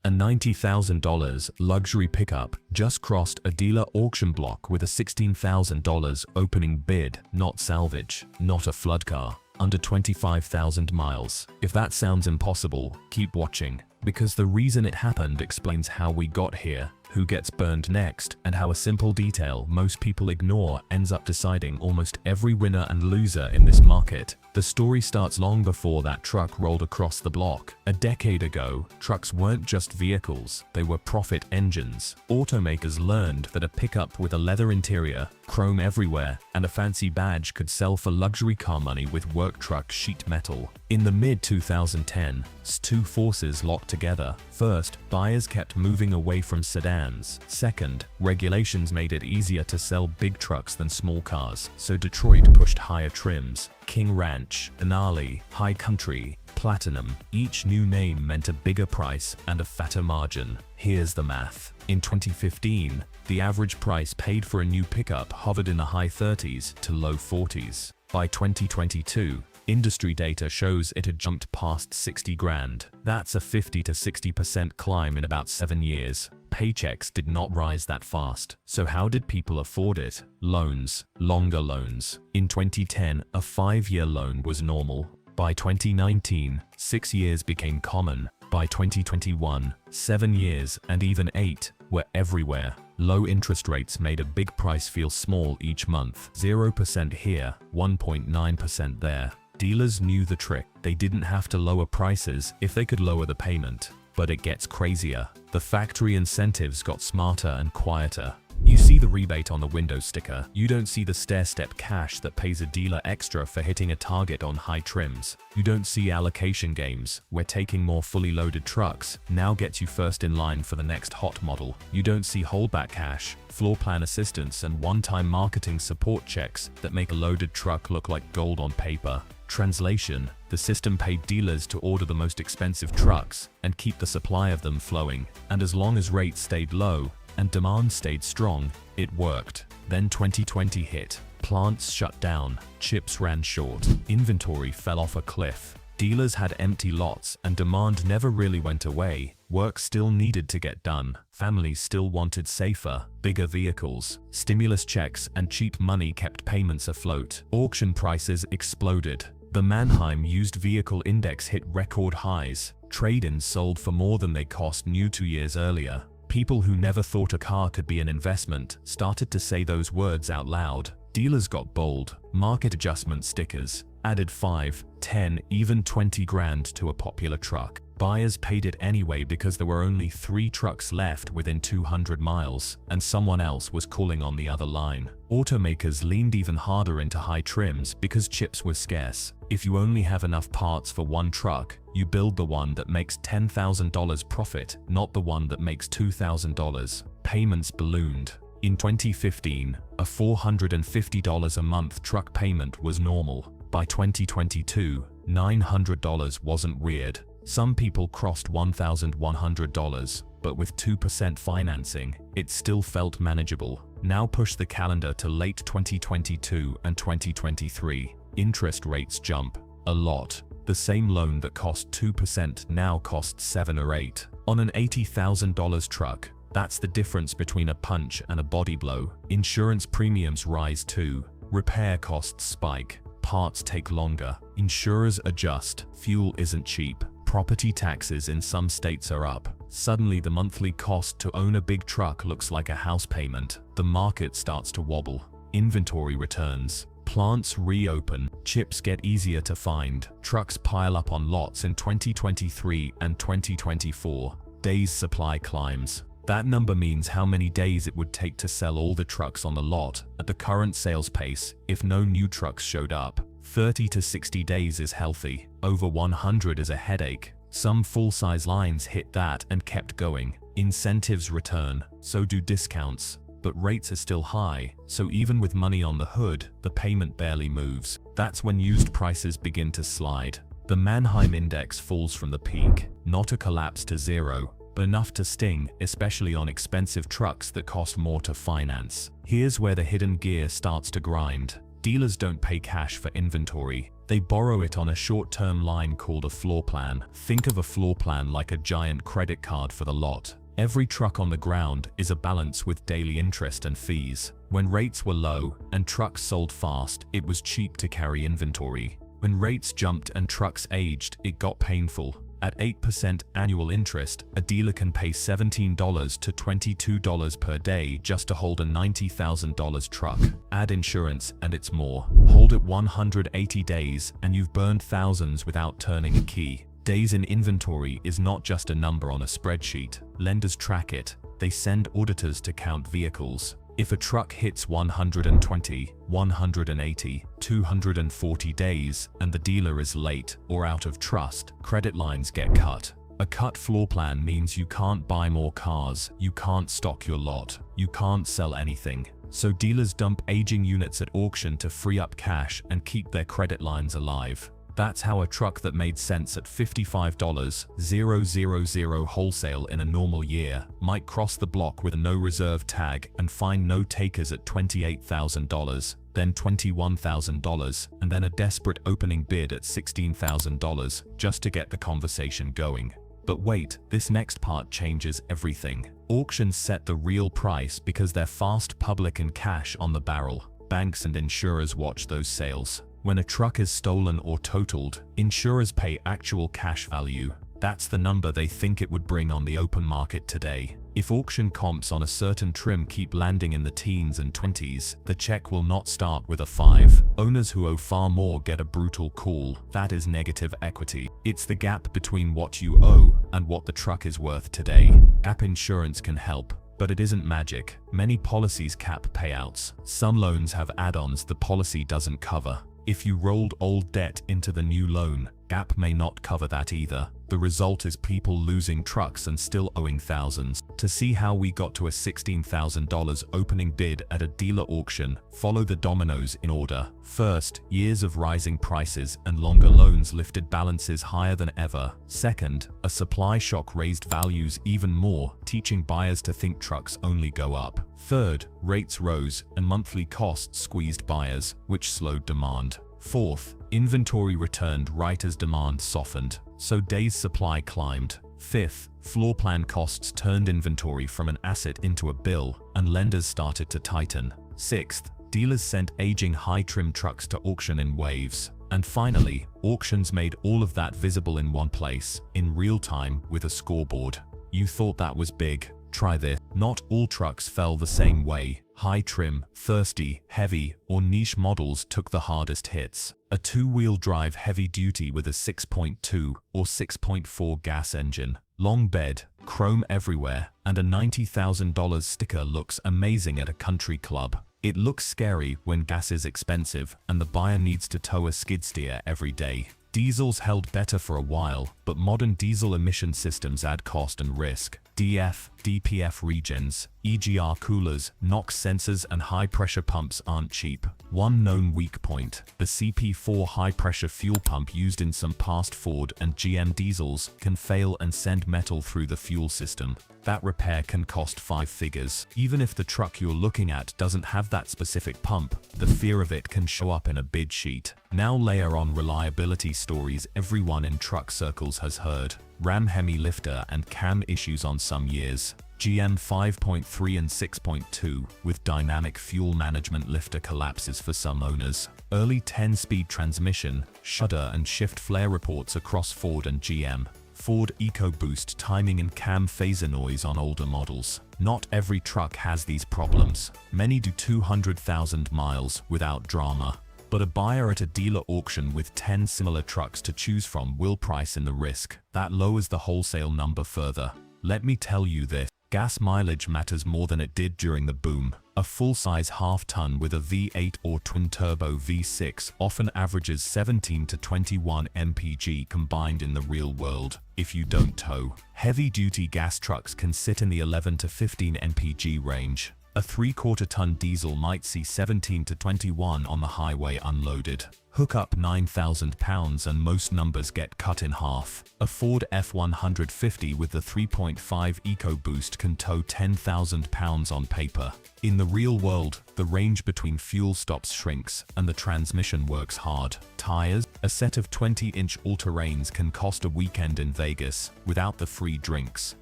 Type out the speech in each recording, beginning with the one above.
A $90,000 luxury pickup just crossed a dealer auction block with a $16,000 opening bid, not salvage, not a flood car, under 25,000 miles. If that sounds impossible, keep watching, because the reason it happened explains how we got here, who gets burned next, and how a simple detail most people ignore ends up deciding almost every winner and loser in this market. The story starts long before that truck rolled across the block. A decade ago, trucks weren't just vehicles, they were profit engines. Automakers learned that a pickup with a leather interior, chrome everywhere, and a fancy badge could sell for luxury car money with work truck sheet metal. In the mid-2010s, two forces locked together. First, buyers kept moving away from sedans. Second, regulations made it easier to sell big trucks than small cars, so Detroit pushed higher trims. King Ranch, Denali, High Country, Platinum. Each new name meant a bigger price and a fatter margin. Here's the math. In 2015, the average price paid for a new pickup hovered in the high 30s to low 40s. By 2022, industry data shows it had jumped past 60 grand. That's a 50 to 60% climb in about 7 years. Paychecks did not rise that fast. So how did people afford it? Loans, longer loans. In 2010, a 5-year loan was normal. By 2019, 6 years became common. By 2021, 7 years and even 8 were everywhere. Low interest rates made a big price feel small each month. 0% here, 1.9% there. Dealers knew the trick. They didn't have to lower prices if they could lower the payment. But it gets crazier. The factory incentives got smarter and quieter. You see the rebate on the window sticker. You don't see the stair-step cash that pays a dealer extra for hitting a target on high trims. You don't see allocation games, where taking more fully loaded trucks now gets you first in line for the next hot model. You don't see holdback cash, floor plan assistance, and one-time marketing support checks that make a loaded truck look like gold on paper. Translation: the system paid dealers to order the most expensive trucks and keep the supply of them flowing. And as long as rates stayed low and demand stayed strong, it worked. Then 2020 hit. Plants shut down, chips ran short, inventory fell off a cliff. Dealers had empty lots and demand never really went away. Work still needed to get done. Families still wanted safer, bigger vehicles. Stimulus checks and cheap money kept payments afloat. Auction prices exploded. The Manheim used vehicle index hit record highs. Trade-ins sold for more than they cost new 2 years earlier. People who never thought a car could be an investment started to say those words out loud. Dealers got bold. Market adjustment stickers added 5, 10, even 20 grand to a popular truck. Buyers paid it anyway because there were only 3 trucks left within 200 miles, and someone else was calling on the other line. Automakers leaned even harder into high trims because chips were scarce. If you only have enough parts for one truck, you build the one that makes $10,000 profit, not the one that makes $2,000. Payments ballooned. In 2015, a $450 a month truck payment was normal. By 2022, $900 wasn't weird. Some people crossed $1,100, but with 2% financing, it still felt manageable. Now push the calendar to late 2022 and 2023. Interest rates jump a lot. The same loan that cost 2% now costs 7 or 8. On an $80,000 truck, that's the difference between a punch and a body blow. Insurance premiums rise too. Repair costs spike. Parts take longer. Insurers adjust. Fuel isn't cheap. Property taxes in some states are up. Suddenly the monthly cost to own a big truck looks like a house payment. The market starts to wobble. Inventory returns. Plants reopen. Chips get easier to find. Trucks pile up on lots in 2023 and 2024. Days supply climbs. That number means how many days it would take to sell all the trucks on the lot at the current sales pace if no new trucks showed up. 30 to 60 days is healthy. Over 100 is a headache. Some full-size lines hit that and kept going. Incentives return, so do discounts. But rates are still high, so even with money on the hood, the payment barely moves. That's when used prices begin to slide. The Manheim index falls from the peak, not a collapse to zero, but enough to sting, especially on expensive trucks that cost more to finance. Here's where the hidden gear starts to grind. Dealers don't pay cash for inventory. They borrow it on a short-term line called a floor plan. Think of a floor plan like a giant credit card for the lot. Every truck on the ground is a balance with daily interest and fees. When rates were low and trucks sold fast, it was cheap to carry inventory. When rates jumped and trucks aged, it got painful. At 8% annual interest, a dealer can pay $17 to $22 per day just to hold a $90,000 truck. Add insurance and it's more. Hold it 180 days and you've burned thousands without turning a key. Days in inventory is not just a number on a spreadsheet. Lenders track it. They send auditors to count vehicles. If a truck hits 120, 180, 240 days and the dealer is late or out of trust, credit lines get cut. A cut floor plan means you can't buy more cars, you can't stock your lot, you can't sell anything. So dealers dump aging units at auction to free up cash and keep their credit lines alive. That's how a truck that made sense at $55,000 wholesale in a normal year might cross the block with a no reserve tag and find no takers at $28,000, then $21,000, and then a desperate opening bid at $16,000 just to get the conversation going. But wait, this next part changes everything. Auctions set the real price because they're fast, public, and cash on the barrel. Banks and insurers watch those sales. When a truck is stolen or totaled, insurers pay actual cash value. That's the number they think it would bring on the open market today. If auction comps on a certain trim keep landing in the teens and 20s, the check will not start with a 5. Owners who owe far more get a brutal call. That is negative equity. It's the gap between what you owe and what the truck is worth today. Gap insurance can help, but it isn't magic. Many policies cap payouts. Some loans have add-ons the policy doesn't cover. If you rolled old debt into the new loan, Gap may not cover that either. The result is people losing trucks and still owing thousands. To see how we got to a $16,000 opening bid at a dealer auction, follow the dominoes in order. First, years of rising prices and longer loans lifted balances higher than ever. Second, a supply shock raised values even more, teaching buyers to think trucks only go up. Third, rates rose and monthly costs squeezed buyers, which slowed demand. Fourth, inventory returned right as demand softened, so days supply climbed. Fifth, floor plan costs turned inventory from an asset into a bill, and lenders started to tighten. Sixth, dealers sent aging high-trim trucks to auction in waves. And finally, auctions made all of that visible in one place, in real time with a scoreboard. You thought that was big? Try this. Not all trucks fell the same way. High trim, thirsty, heavy, or niche models took the hardest hits. A two-wheel drive heavy-duty with a 6.2 or 6.4 gas engine, long bed, chrome everywhere, and a $90,000 sticker looks amazing at a country club. It looks scary when gas is expensive and the buyer needs to tow a skid steer every day. Diesels held better for a while, but modern diesel emission systems add cost and risk. DF, DPF regens, EGR coolers, NOx sensors, and high-pressure pumps aren't cheap. One known weak point: the CP4 high-pressure fuel pump used in some past Ford and GM diesels can fail and send metal through the fuel system. That repair can cost 5 figures. Even if the truck you're looking at doesn't have that specific pump, the fear of it can show up in a bid sheet. Now layer on reliability stories everyone in truck circles has heard. Ram Hemi lifter and cam issues on some years. GM 5.3 and 6.2 with dynamic fuel management lifter collapses for some owners. Early 10-speed transmission, shudder and shift flare reports across Ford and GM. Ford EcoBoost timing and cam phaser noise on older models. Not every truck has these problems. Many do 200,000 miles without drama. But a buyer at a dealer auction with 10 similar trucks to choose from will price in the risk. That lowers the wholesale number further. Let me tell you this. Gas mileage matters more than it did during the boom. A full-size half-ton with a V8 or twin-turbo V6 often averages 17 to 21 mpg combined in the real world. If you don't tow, heavy-duty gas trucks can sit in the 11 to 15 mpg range. A 3/4 ton diesel might see 17 to 21 on the highway unloaded. Hook up £9,000 and most numbers get cut in half. A Ford F-150 with the 3.5 EcoBoost can tow £10,000 on paper. In the real world, the range between fuel stops shrinks and the transmission works hard. Tires, a set of 20-inch all-terrains can cost a weekend in Vegas without the free drinks.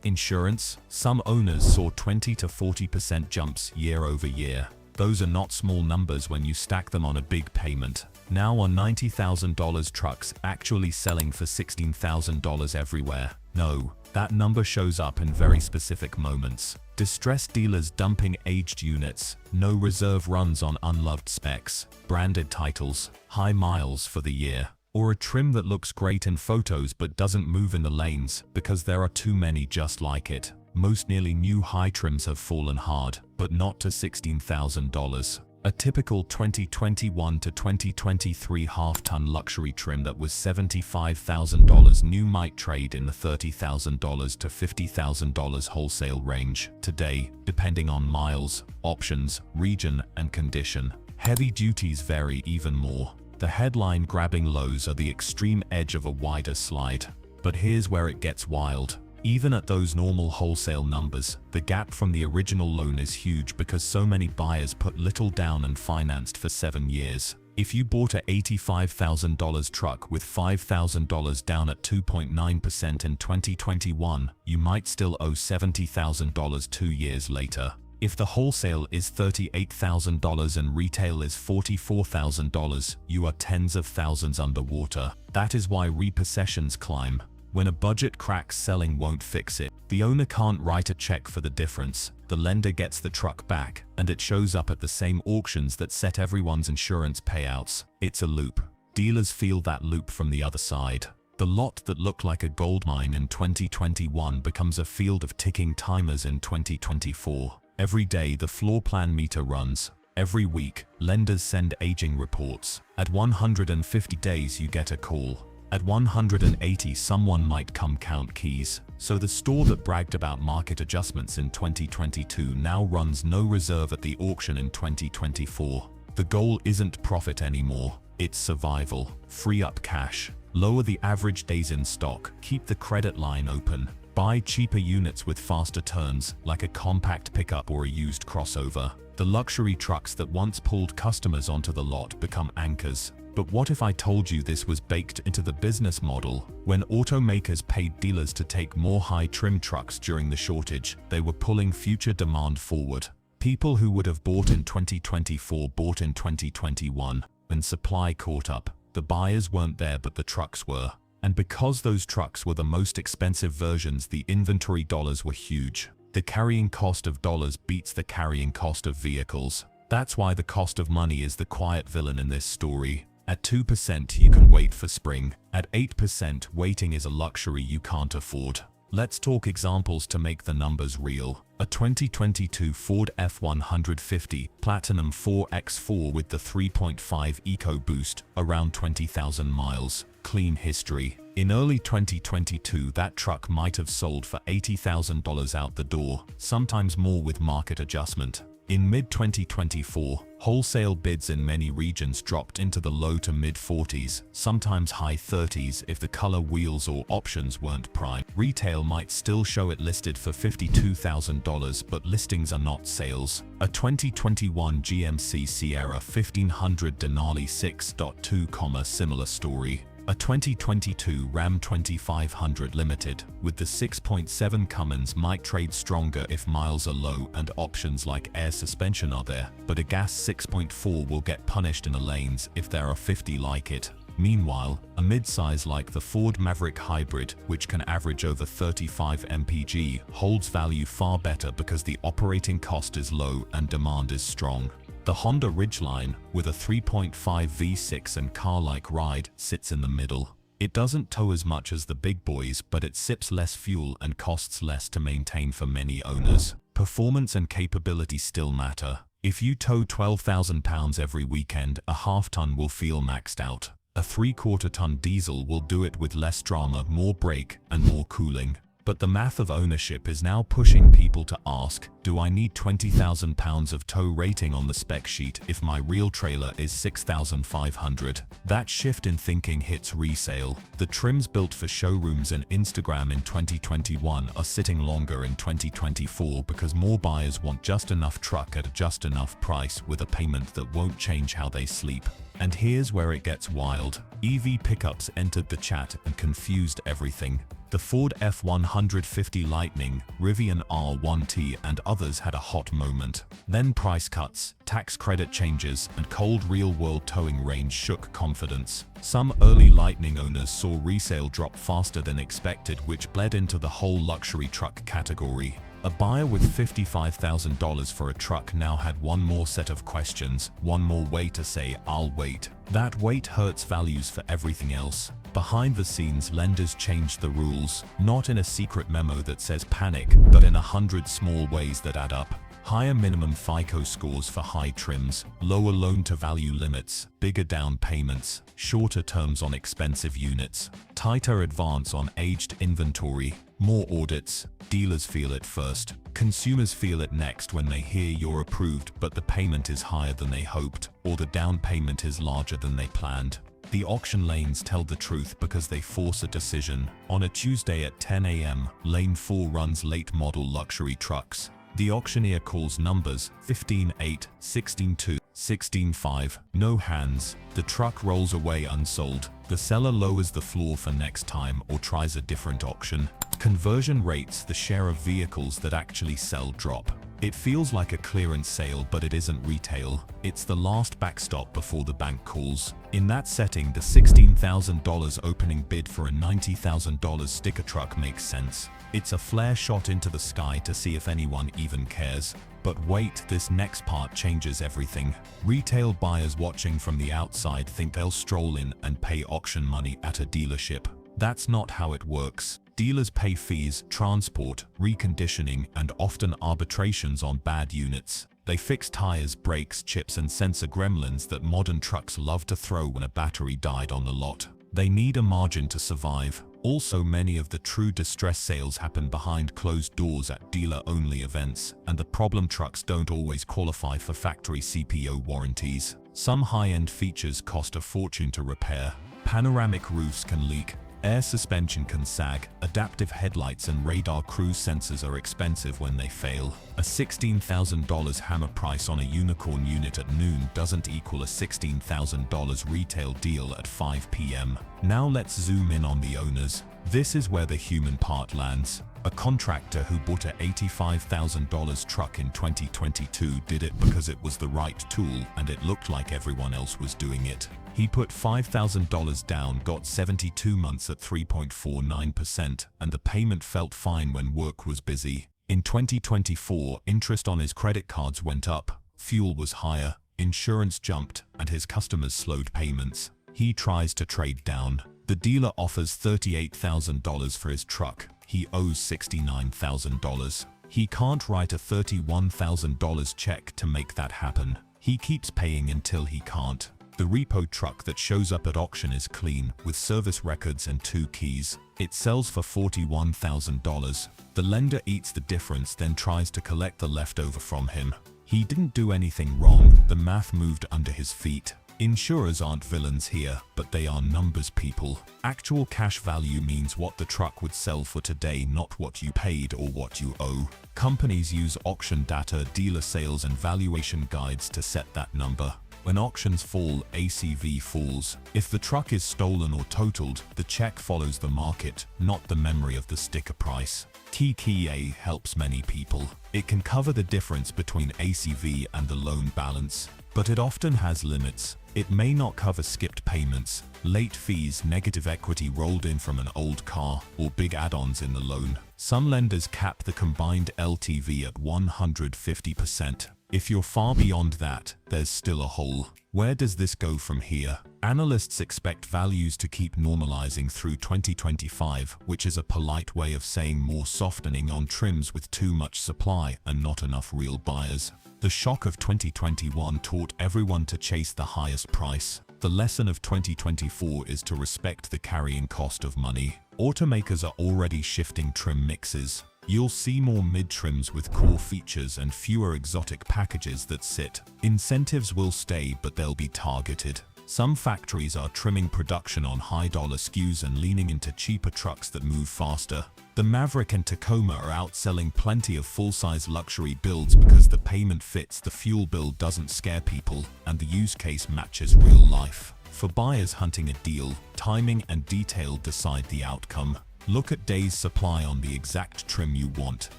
Insurance, some owners saw 20 to 40% jumps year over year. Those are not small numbers when you stack them on a big payment. Now are $90,000 trucks actually selling for $16,000 everywhere? No, that number shows up in very specific moments. Distressed dealers dumping aged units, no reserve runs on unloved specs, branded titles, high miles for the year, or a trim that looks great in photos but doesn't move in the lanes because there are too many just like it. Most nearly new high trims have fallen hard, but not to $16,000. A typical 2021 to 2023 half-ton luxury trim that was $75,000 new might trade in the $30,000 to $50,000 wholesale range today, depending on miles, options, region, and condition. Heavy duties vary even more. The headline-grabbing lows are the extreme edge of a wider slide. But here's where it gets wild. Even at those normal wholesale numbers, the gap from the original loan is huge because so many buyers put little down and financed for 7 years. If you bought a $85,000 truck with $5,000 down at 2.9% in 2021, you might still owe $70,000 2 years later. If the wholesale is $38,000 and retail is $44,000, you are tens of thousands underwater. That is why repossessions climb. When a budget cracks, selling won't fix it. The owner can't write a check for the difference. The lender gets the truck back, and it shows up at the same auctions that set everyone's insurance payouts. It's a loop. Dealers feel that loop from the other side. The lot that looked like a goldmine in 2021 becomes a field of ticking timers in 2024. Every day the floor plan meter runs. Every week, lenders send aging reports. At 150 days you get a call. At 180, someone might come count keys. So the store that bragged about market adjustments in 2022 now runs no reserve at the auction in 2024. The goal isn't profit anymore, it's survival. Free up cash, lower the average days in stock, keep the credit line open, buy cheaper units with faster turns, like a compact pickup or a used crossover. The luxury trucks that once pulled customers onto the lot become anchors. But what if I told you this was baked into the business model? When automakers paid dealers to take more high-trim trucks during the shortage, they were pulling future demand forward. People who would have bought in 2024 bought in 2021. When supply caught up, the buyers weren't there but the trucks were. And because those trucks were the most expensive versions, the inventory dollars were huge. The carrying cost of dollars beats the carrying cost of vehicles. That's why the cost of money is the quiet villain in this story. At 2% you can wait for spring. At 8% waiting is a luxury you can't afford. Let's talk examples to make the numbers real. A 2022 Ford F-150 Platinum 4x4 with the 3.5 EcoBoost, around 20,000 miles. Clean history. In early 2022 that truck might have sold for $80,000 out the door, sometimes more with market adjustment. In mid-2024, wholesale bids in many regions dropped into the low to mid-40s, sometimes high 30s if the color, wheels or options weren't prime. Retail might still show it listed for $52,000, but listings are not sales. A 2021 GMC Sierra 1500 Denali 6.2, similar story. A 2022 Ram 2500 Limited with the 6.7 Cummins might trade stronger if miles are low and options like air suspension are there, but a gas 6.4 will get punished in the lanes if there are 50 like it. Meanwhile, a midsize like the Ford Maverick Hybrid, which can average over 35 mpg, holds value far better because the operating cost is low and demand is strong. The Honda Ridgeline, with a 3.5 V6 and car-like ride, sits in the middle. It doesn't tow as much as the big boys, but it sips less fuel and costs less to maintain for many owners. Performance and capability still matter. If you tow 12,000 pounds every weekend, a half-ton will feel maxed out. A 3/4 ton diesel will do it with less drama, more brake, and more cooling. But the math of ownership is now pushing people to ask, do I need £20,000 of tow rating on the spec sheet if my real trailer is $6,500? That shift in thinking hits resale. The trims built for showrooms and Instagram in 2021 are sitting longer in 2024 because more buyers want just enough truck at just enough price with a payment that won't change how they sleep. And here's where it gets wild. EV pickups entered the chat and confused everything. The Ford F-150 Lightning, Rivian R1T and others had a hot moment. Then price cuts, tax credit changes, and cold real-world towing range shook confidence. Some early Lightning owners saw resale drop faster than expected, which bled into the whole luxury truck category. A buyer with $55,000 for a truck now had one more set of questions, one more way to say, "I'll wait." That wait hurts values for everything else. Behind the scenes, lenders changed the rules, not in a secret memo that says panic, but in 100 small ways that add up. Higher minimum FICO scores for high trims, lower loan-to-value limits, bigger down payments, shorter terms on expensive units, tighter advance on aged inventory, more audits. Dealers feel it first. Consumers feel it next when they hear you're approved but the payment is higher than they hoped, or the down payment is larger than they planned. The auction lanes tell the truth because they force a decision. On a Tuesday at 10 a.m., Lane 4 runs late model luxury trucks. The auctioneer calls numbers 15-8, 16-2, 16-5, no hands. The truck rolls away unsold. The seller lowers the floor for next time or tries a different auction. Conversion rates, the share of vehicles that actually sell, drop. It feels like a clearance sale, but it isn't retail. It's the last backstop before the bank calls. In that setting, the $16,000 opening bid for a $90,000 sticker truck makes sense. It's a flare shot into the sky to see if anyone even cares. But wait, this next part changes everything. Retail buyers watching from the outside think they'll stroll in and pay auction money at a dealership. That's not how it works. Dealers pay fees, transport, reconditioning, and often arbitrations on bad units. They fix tires, brakes, chips, and sensor gremlins that modern trucks love to throw when a battery died on the lot. They need a margin to survive. Also, many of the true distress sales happen behind closed doors at dealer-only events, and the problem trucks don't always qualify for factory CPO warranties. Some high-end features cost a fortune to repair. Panoramic roofs can leak. Air suspension can sag, adaptive headlights and radar cruise sensors are expensive when they fail. A $16,000 hammer price on a unicorn unit at noon doesn't equal a $16,000 retail deal at 5 p.m. Now let's zoom in on the owners. This is where the human part lands. A contractor who bought a $85,000 truck in 2022 did it because it was the right tool and it looked like everyone else was doing it. He put $5,000 down, got 72 months at 3.49%, and the payment felt fine when work was busy. In 2024, interest on his credit cards went up, fuel was higher, insurance jumped, and his customers slowed payments. He tries to trade down. The dealer offers $38,000 for his truck. He owes $69,000. He can't write a $31,000 check to make that happen. He keeps paying until he can't. The repo truck that shows up at auction is clean, with service records and 2 keys. It sells for $41,000. The lender eats the difference, then tries to collect the leftover from him. He didn't do anything wrong. The math moved under his feet. Insurers aren't villains here, but they are numbers people. Actual cash value means what the truck would sell for today, not what you paid or what you owe. Companies use auction data, dealer sales, and valuation guides to set that number. When auctions fall, ACV falls. If the truck is stolen or totaled, the check follows the market, not the memory of the sticker price. TKA helps many people. It can cover the difference between ACV and the loan balance, but it often has limits. It may not cover skipped payments, late fees, negative equity rolled in from an old car, or big add-ons in the loan. Some lenders cap the combined LTV at 150%. If you're far beyond that, there's still a hole. Where does this go from here? Analysts expect values to keep normalizing through 2025, which is a polite way of saying more softening on trims with too much supply and not enough real buyers. The shock of 2021 taught everyone to chase the highest price. The lesson of 2024 is to respect the carrying cost of money. Automakers are already shifting trim mixes. You'll see more mid-trims with core features and fewer exotic packages that sit. Incentives will stay, but they'll be targeted. Some factories are trimming production on high-dollar SKUs and leaning into cheaper trucks that move faster. The Maverick and Tacoma are outselling plenty of full-size luxury builds because the payment fits, the fuel bill doesn't scare people, and the use case matches real life. For buyers hunting a deal, timing and detail decide the outcome. Look at days supply on the exact trim you want.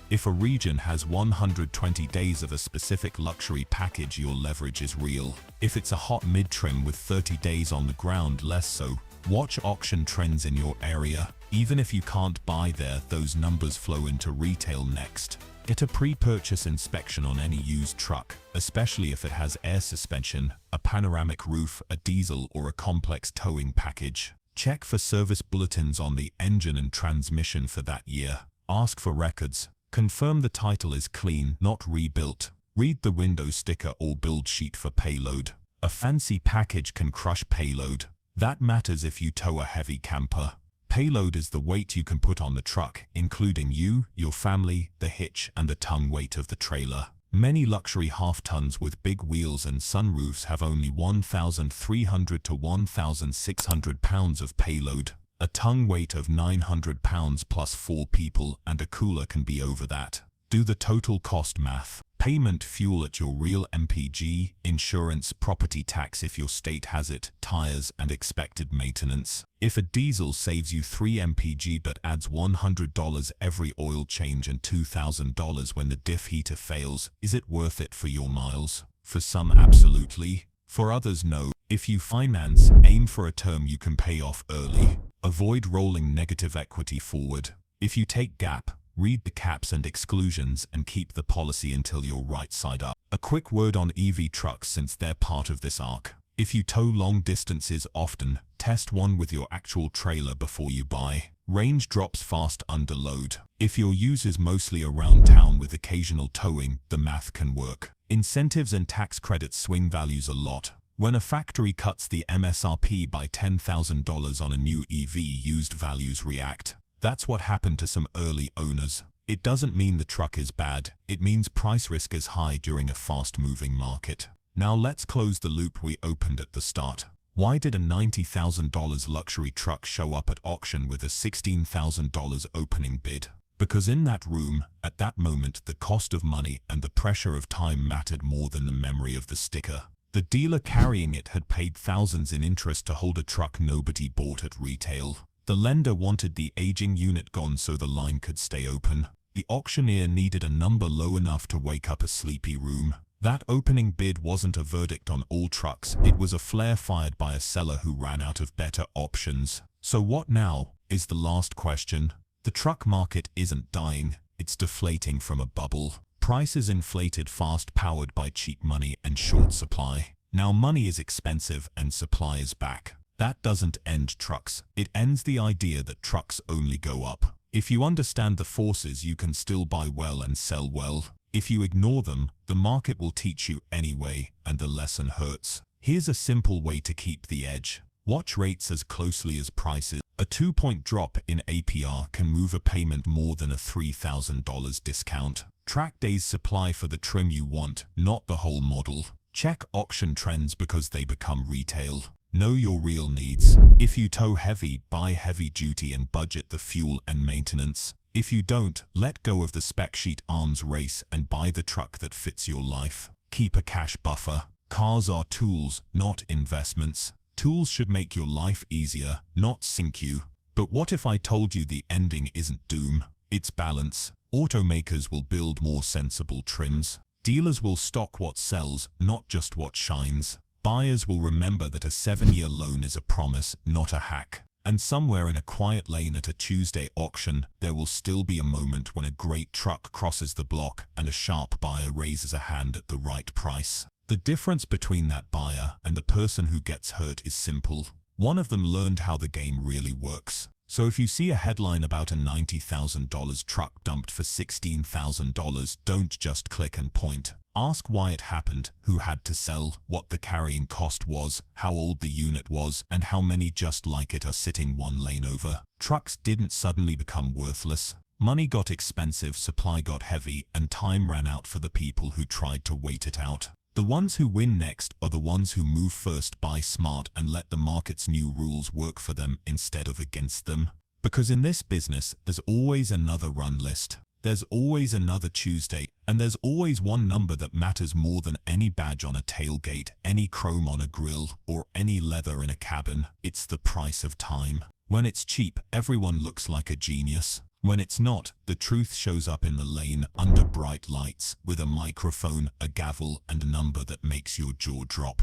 If a region has 120 days of a specific luxury package, your leverage is real. If it's a hot mid-trim with 30 days on the ground, less so. Watch auction trends in your area. Even if you can't buy there, those numbers flow into retail next. Get a pre-purchase inspection on any used truck, especially if it has air suspension, a panoramic roof, a diesel, or a complex towing package. Check for service bulletins on the engine and transmission for that year. Ask for records. Confirm the title is clean, not rebuilt. Read the window sticker or build sheet for payload. A fancy package can crush payload. That matters if you tow a heavy camper. Payload is the weight you can put on the truck, including you, your family, the hitch, and the tongue weight of the trailer. Many luxury half-tons with big wheels and sunroofs have only 1,300 to 1,600 pounds of payload. A tongue weight of 900 pounds plus 4 people and a cooler can be over that. Do the total cost math. Payment, fuel at your real MPG, insurance, property tax if your state has it, tires, and expected maintenance. If a diesel saves you 3 MPG but adds $100 every oil change and $2,000 when the diff heater fails, is it worth it for your miles? For some, absolutely. For others, no. If you finance, aim for a term you can pay off early. Avoid rolling negative equity forward. If you take gap, read the caps and exclusions and keep the policy until you're right side up. A quick word on EV trucks since they're part of this arc. If you tow long distances often, test one with your actual trailer before you buy. Range drops fast under load. If your use is mostly around town with occasional towing, the math can work. Incentives and tax credits swing values a lot. When a factory cuts the MSRP by $10,000 on a new EV, used values react. That's what happened to some early owners. It doesn't mean the truck is bad, it means price risk is high during a fast-moving market. Now let's close the loop we opened at the start. Why did a $90,000 luxury truck show up at auction with a $16,000 opening bid? Because in that room, at that moment, the cost of money and the pressure of time mattered more than the memory of the sticker. The dealer carrying it had paid thousands in interest to hold a truck nobody bought at retail. The lender wanted the aging unit gone so the line could stay open. The auctioneer needed a number low enough to wake up a sleepy room. That opening bid wasn't a verdict on all trucks, it was a flare fired by a seller who ran out of better options. So what now, is the last question. The truck market isn't dying, it's deflating from a bubble. Prices inflated fast, powered by cheap money and short supply. Now money is expensive and supply is back. That doesn't end trucks, it ends the idea that trucks only go up. If you understand the forces, you can still buy well and sell well. If you ignore them, the market will teach you anyway, and the lesson hurts. Here's a simple way to keep the edge. Watch rates as closely as prices. A 2-point drop in APR can move a payment more than a $3,000 discount. Track days supply for the trim you want, not the whole model. Check auction trends because they become retail. Know your real needs. If you tow heavy, buy heavy duty and budget the fuel and maintenance. If you don't, let go of the spec sheet arms race and buy the truck that fits your life. Keep a cash buffer. Cars are tools, not investments. Tools should make your life easier, not sink you. But what if I told you the ending isn't doom? It's balance. Automakers will build more sensible trims. Dealers will stock what sells, not just what shines. Buyers will remember that a 7-year loan is a promise, not a hack. And somewhere in a quiet lane at a Tuesday auction, there will still be a moment when a great truck crosses the block and a sharp buyer raises a hand at the right price. The difference between that buyer and the person who gets hurt is simple. One of them learned how the game really works. So if you see a headline about a $90,000 truck dumped for $16,000, don't just click and point. Ask why it happened, who had to sell, what the carrying cost was, how old the unit was, and how many just like it are sitting one lane over. Trucks didn't suddenly become worthless. Money got expensive, supply got heavy, and time ran out for the people who tried to wait it out. The ones who win next are the ones who move first, buy smart, and let the market's new rules work for them instead of against them. Because in this business, there's always another run list. There's always another Tuesday, and there's always one number that matters more than any badge on a tailgate, any chrome on a grill, or any leather in a cabin. It's the price of time. When it's cheap, everyone looks like a genius. When it's not, the truth shows up in the lane under bright lights with a microphone, a gavel, and a number that makes your jaw drop.